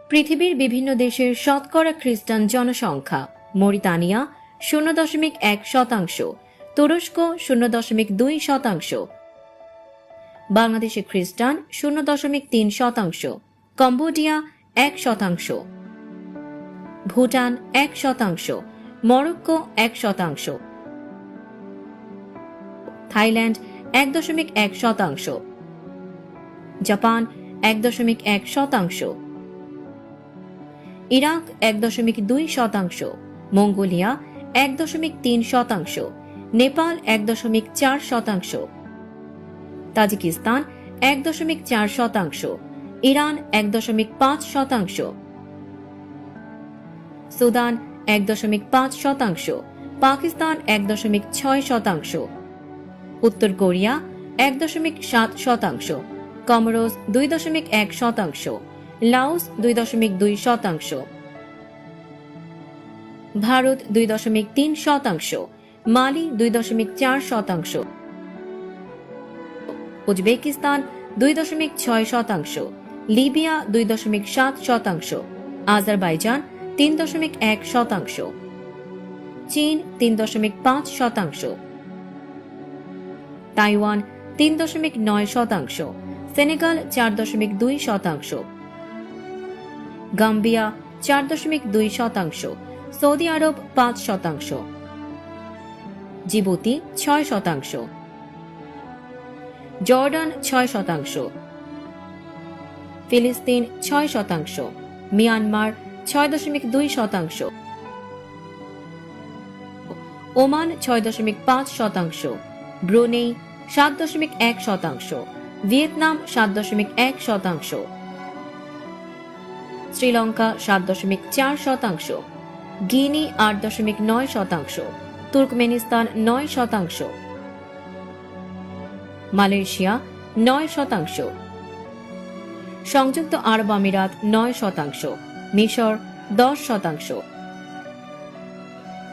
পৃথিবীর বিভিন্ন দেশের শতকরা খ্রিস্টান জনসংখ্যা। মরিতানিয়া 0.1%, তুরস্ক 0.2%, বাংলাদেশে খ্রিস্টান 0.3%, Cambodia 1%, Bhutan 1%, Morocco 1%, Thailand 1.1%, Japan 1.1%, Iraq 1.2%, Mongolia 1.3%, Nepal 1.4%, Tajikistan 1.4%, Iran 1.5%, Sudan 1.5%, Pakistan 1.6%, উত্তর কোরিয়া 1.7%, কমোরোস 2.1%, লাওস 2.2%, ভারত 2.3%, মালি 2.4%, উজবেকিস্তান 2.6%, লিবিয়া 2.7%, আজারবাইজান 3.1%, চীন 3.5%, তাইওয়ান 3.9%, সেনেগাল 4.2%, গাম্বিয়া 4.2%, সৌদি আরব 5%, জিবুতি 6%, জর্ডান 6%, ফিলিস্তিন 6%, Myanmar 6.2%, Oman 6.5%, Brunei 7.1%, Vietnam 7.1%, Sri Lanka 7.4%, Guinea 8.9%, Turkmenistan 9%, Malaysia 9%, সংযুক্ত আরব আমিরাত 9%, মিশর 10%,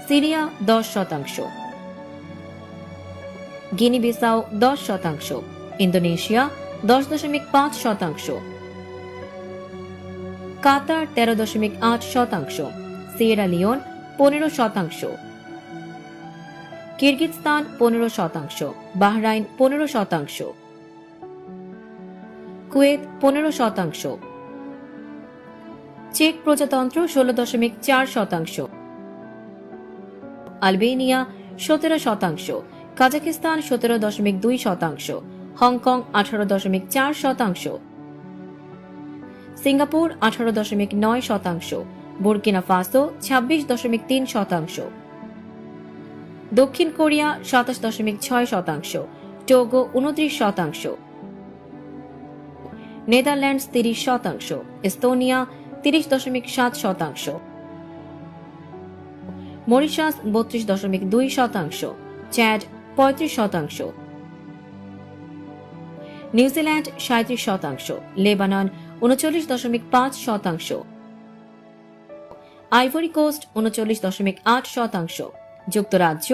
Syria 10%, Guinea Bissau 10%, Indonesia 10.5%, Qatar 13.8%, Sierra Leone 15%, Kyrgyzstan 15%, Bahrain 15%, Kuwait 15%, চেক প্রজাতন্ত্র 16.4%, Albania 17%, Kazakhstan 17.2%, Hong Kong 18.4%, Singapore 18.9%, Burkina Faso 26.3%, দক্ষিণ Korea 27.6%, Togo 29%, Netherlands 30%, Estonia 30.7%, Mauritius 32.2%, Chad 35%, New Zealand 37%, Lebanon 39.5%, Ivory Coast 39.8%, যুক্তরাজ্য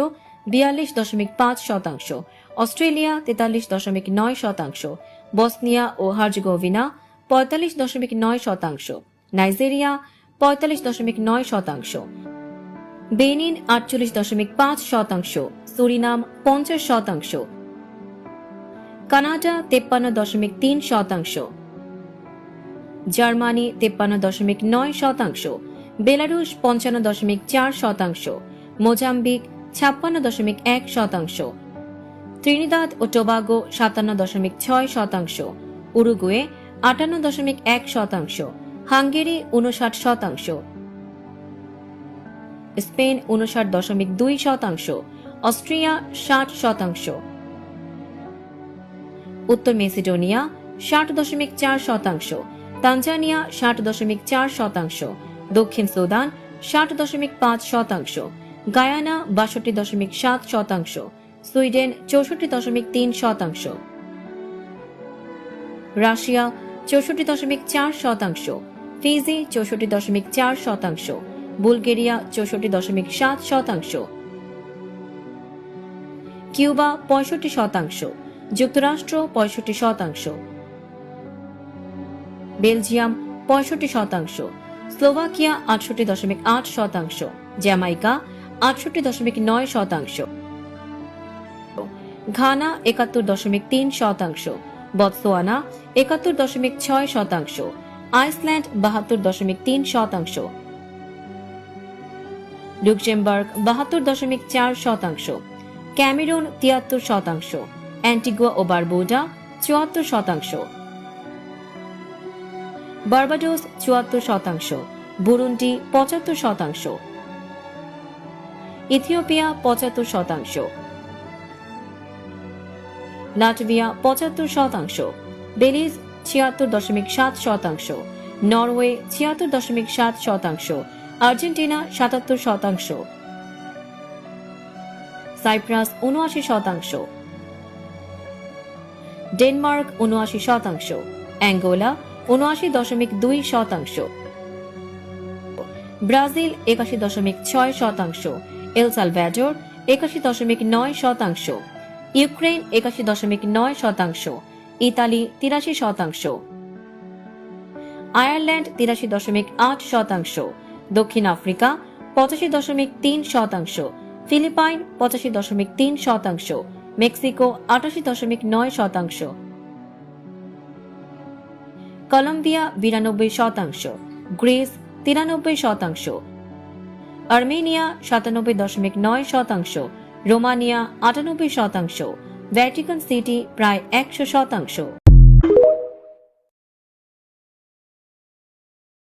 42.5%, Australia 43.9%, Bosnia ও Herzegovina 45.9%, Nigeria 45.9%, Benin 48.5%, Suriname 50%, Canada 53.3%, Germany 53.9%, Belarus 55.4%, Mozambique 56.1%, Trinidad ও Tobago 57.6%, Uruguay 58.1%, Hungary 59%, Spain 59.2%, Austria 60%, উত্তর Macedonia 60.4%, Tanzania 60.4%, দক্ষিণ Sudan 60.5%, Guyana 62.7%, Sweden 64.3%, Russia 64.4%, Fiji 64.4%, Bulgaria 64.7%, Cuba 65%, যুক্তরাষ্ট্র 65%, Belgium 65%, Slovakia 68.8%, Jamaica 68.9%, Ghana 71.3%, Botswana 71.6%, Iceland 72.3%, Luxembourg 72.4%, Cameroon 73%, Antigua ও Barbuda 74%, Barbados 74%, Burundi 75%, Ethiopia 75%, Latvia 75%, Belize 76.7%, Norway 76.7%, Argentina 77%, Cyprus 79%, Denmark 79%, Angola 79.2%, Brazil 81.6%, El Salvador 81.9%, Ukraine 81.9%, Italy 83%, Ireland 83.8%, দক্ষিণ Africa 85.3%, Philippine 85.3%, Mexico 88.9%, Colombia 92%, Greece 93%, Armenia 97.9%, Romania 98%, Vatican City প্রায় 100%।